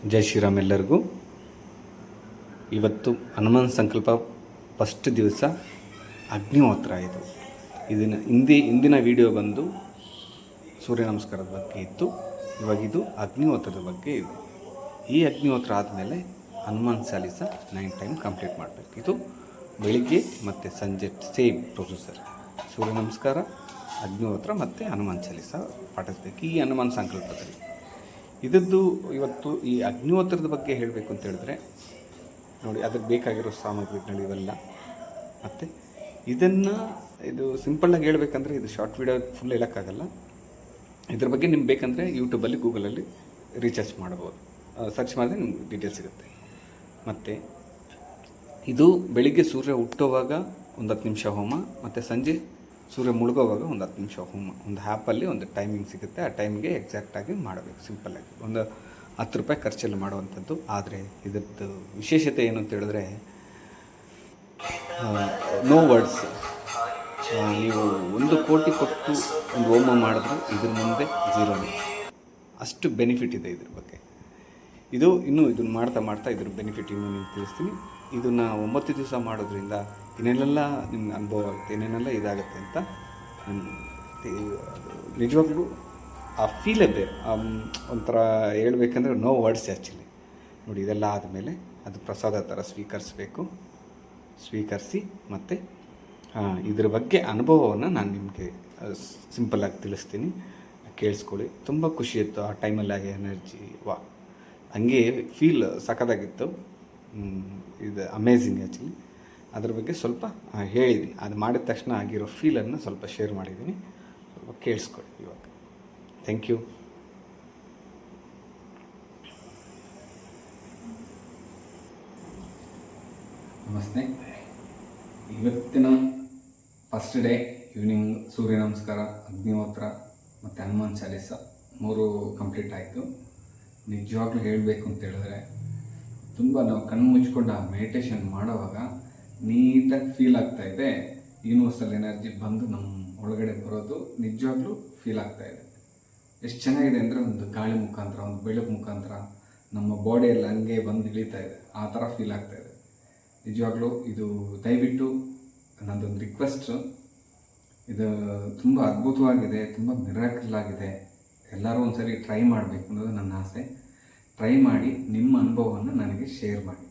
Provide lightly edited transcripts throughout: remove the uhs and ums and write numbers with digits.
ಜೈ ಶ್ರೀರಾಮ್ ಎಲ್ಲರಿಗೂ. ಇವತ್ತು ಹನುಮಾನ್ ಸಂಕಲ್ಪ ಫಸ್ಟ್ ದಿವಸ ಅಗ್ನಿಹೋತ್ರ. ಇದನ್ನು ಹಿಂದಿನ ವಿಡಿಯೋ ಬಂದು ಸೂರ್ಯ ನಮಸ್ಕಾರದ ಬಗ್ಗೆ ಇತ್ತು. ಇವಾಗಿದು ಅಗ್ನಿಹೋತ್ರದ ಬಗ್ಗೆ ಇದೆ. ಈ ಅಗ್ನಿಹೋತ್ರ ಆದಮೇಲೆ ಹನುಮಾನ್ ಚಾಲೀಸ 9 ಟೈಮ್ ಕಂಪ್ಲೀಟ್ ಮಾಡಬೇಕು. ಇದು ಬೆಳಿಗ್ಗೆ ಮತ್ತು ಸಂಜೆ ಸೇಮ್ ಪ್ರೊಸೆಸರ್. ಸೂರ್ಯ ನಮಸ್ಕಾರ, ಅಗ್ನಿಹೋತ್ರ ಮತ್ತು ಹನುಮಾನ್ ಚಾಲೀಸ ಪಾಠಿಸಬೇಕು ಈ ಹನುಮಾನ್ ಸಂಕಲ್ಪದಲ್ಲಿ. ಇದದ್ದು ಇವತ್ತು ಈ ಅಗ್ನಿಹೋತ್ರದ ಬಗ್ಗೆ ಹೇಳಬೇಕು ಅಂತ ಹೇಳಿದ್ರೆ ನೋಡಿ, ಅದಕ್ಕೆ ಬೇಕಾಗಿರೋ ಸಾಮಗ್ರಿಗಳು ಇವೆಲ್ಲ. ಮತ್ತು ಇದು ಸಿಂಪಲ್ಲಾಗಿ ಹೇಳ್ಬೇಕಂದ್ರೆ ಇದು ಶಾರ್ಟ್ ವೀಡಿಯೋ ಫುಲ್ ಹೇಳೋಕ್ಕಾಗಲ್ಲ. ಇದ್ರ ಬಗ್ಗೆ ನಿಮ್ಗೆ ಬೇಕಂದರೆ ಯೂಟ್ಯೂಬಲ್ಲಿ ಗೂಗಲಲ್ಲಿ ರೀಚಾರ್ಜ್ ಮಾಡ್ಬೋದು, ಸರ್ಚ್ ಮಾಡಿದ್ರೆ ನಿಮ್ಗೆ ಡೀಟೇಲ್ಸ್ ಸಿಗುತ್ತೆ. ಮತ್ತು ಇದು ಬೆಳಿಗ್ಗೆ ಸೂರ್ಯ ಹುಟ್ಟೋವಾಗ ಒಂದು 10 ನಿಮಿಷ ಹೋಮ, ಮತ್ತು ಸಂಜೆ ಸೂರ್ಯ ಮುಳುಗೋವಾಗ ಒಂದು 10 ನಿಮಿಷ ಹೋಮ. ಒಂದು ಆ್ಯಪಲ್ಲಿ ಒಂದು ಟೈಮಿಂಗ್ ಸಿಗುತ್ತೆ, ಆ ಟೈಮ್ಗೆ ಎಕ್ಸಾಕ್ಟಾಗಿ ಮಾಡಬೇಕು. ಸಿಂಪಲ್ಲಾಗಿ ಒಂದು 10 ರೂಪಾಯಿ ಖರ್ಚಲ್ಲಿ ಮಾಡುವಂಥದ್ದು. ಆದರೆ ಇದರದ್ದು ವಿಶೇಷತೆ ಏನು ಅಂತ ಹೇಳಿದ್ರೆ, ನೋ ವರ್ಡ್ಸ್. ನೀವು 1 ಕೋಟಿ ಕೊಟ್ಟು ಒಂದು ಹೋಮ ಮಾಡಿದ್ರು ಇದ್ರ ಮುಂದೆ ಝೀರೋನೇ. ಅಷ್ಟು ಬೆನಿಫಿಟ್ ಇದೆ ಇದ್ರ ಬಗ್ಗೆ. ಇದನ್ನು ಮಾಡ್ತಾ ಇದ್ರ ಬೆನಿಫಿಟ್ ಇನ್ನೂ ನಿಮ್ಗೆ ತಿಳಿಸ್ತೀನಿ. ಇದನ್ನು 9 ದಿವಸ ಮಾಡೋದ್ರಿಂದ ಏನೇನೆಲ್ಲ ನಿಮ್ಗೆ ಅನುಭವ ಆಗುತ್ತೆ, ಏನೇನೆಲ್ಲ ಇದಾಗುತ್ತೆ ಅಂತ ನಿಜವಾಗ್ಲೂ ಆ ಫೀಲೇ ಬೇರೆ. ಒಂಥರ ಹೇಳ್ಬೇಕಂದ್ರೆ ನೋ ವರ್ಡ್ಸ್ ಆ್ಯಕ್ಚುಲಿ. ನೋಡಿ, ಇದೆಲ್ಲ ಆದಮೇಲೆ ಅದು ಪ್ರಸಾದ ಥರ ಸ್ವೀಕರಿಸಿ ಮತ್ತು ಇದ್ರ ಬಗ್ಗೆ ಅನುಭವವನ್ನು ನಾನು ನಿಮಗೆ ಸಿಂಪಲ್ಲಾಗಿ ತಿಳಿಸ್ತೀನಿ, ಕೇಳಿಸ್ಕೊಳ್ಳಿ. ತುಂಬ ಖುಷಿ ಇತ್ತು ಆ ಟೈಮಲ್ಲಿ. ಆಗಿ ಎನರ್ಜಿ ಹಂಗೆ ಫೀಲ್ ಸಖತ್ತಾಗಿತ್ತು. ಇದು ಅಮೇಝಿಂಗ್ ಆ್ಯಕ್ಚುಲಿ. ಅದ್ರ ಬಗ್ಗೆ ಸ್ವಲ್ಪ ಹೇಳಿದ್ದೀನಿ. ಅದು ಮಾಡಿದ ತಕ್ಷಣ ಆಗಿರೋ ಫೀಲನ್ನು ಸ್ವಲ್ಪ ಶೇರ್ ಮಾಡಿದ್ದೀನಿ, ಸ್ವಲ್ಪ ಕೇಳಿಸ್ಕೊಳ್ಳಿ ಇವಾಗ. Thank you. ನಮಸ್ತೆ. ಇವತ್ತಿನ ಫಸ್ಟ್ ಡೇ ಈವ್ನಿಂಗ್ ಸೂರ್ಯ ನಮಸ್ಕಾರ, ಅಗ್ನಿಹೋತ್ರ ಮತ್ತು ಹನುಮಾನ್ ಚಾಲೀಸ 3 ಕಂಪ್ಲೀಟ್ ಆಯಿತು. ನಿಜವಾಗ್ಲೂ ಹೇಳಬೇಕು ಅಂತ ಹೇಳಿದ್ರೆ, ತುಂಬ ನಾವು ಕಣ್ಣು ಮುಚ್ಕೊಂಡು ಆ ಮೆಡಿಟೇಷನ್ ಮಾಡೋವಾಗ ನೀಟಾಗಿ ಫೀಲ್ ಆಗ್ತಾಯಿದೆ. ಯೂನಿವರ್ಸಲ್ ಎನರ್ಜಿ ಬಂದು ನಮ್ಮ ಒಳಗಡೆ ಬರೋದು ನಿಜವಾಗ್ಲೂ ಫೀಲ್ ಆಗ್ತಾಯಿದೆ. ಎಷ್ಟು ಚೆನ್ನಾಗಿದೆ ಅಂದರೆ, ಒಂದು ಗಾಳಿ ಮುಖಾಂತರ, ಒಂದು ಬೆಳಕು ಮುಖಾಂತರ ನಮ್ಮ ಬಾಡಿಯಲ್ಲಿ ಹಂಗೆ ಬಂದು ಇಳಿತಾ ಇದೆ. ಆ ಥರ ಫೀಲ್ ಆಗ್ತಾಯಿದೆ ನಿಜವಾಗ್ಲೂ. ಇದು ದಯವಿಟ್ಟು ನನ್ನದೊಂದು ರಿಕ್ವೆಸ್ಟು, ಇದು ತುಂಬ ಅದ್ಭುತವಾಗಿದೆ, ತುಂಬ ಮಿರಾಕಲ್ ಆಗಿದೆ. ಎಲ್ಲರೂ ಒಂದ್ಸರಿ ಟ್ರೈ ಮಾಡಬೇಕು ಅನ್ನೋದು ನನ್ನ ಆಸೆ. ಟ್ರೈ ಮಾಡಿ ನಿಮ್ಮ ಅನುಭವವನ್ನು ನನಗೆ ಶೇರ್ ಮಾಡಿ.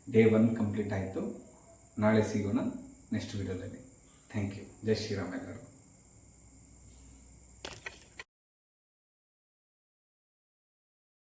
ಡೇ 1 ಕಂಪ್ಲೀಟ್ ಆಯಿತು. ನಾಳೆ ಸಿಗೋಣ ನೆಕ್ಸ್ಟ್ ವಿಡಿಯೋದಲ್ಲಿ. Thank you. ಜೈ ಶ್ರೀರಾಮ್ ಎಲ್ಲರೂ.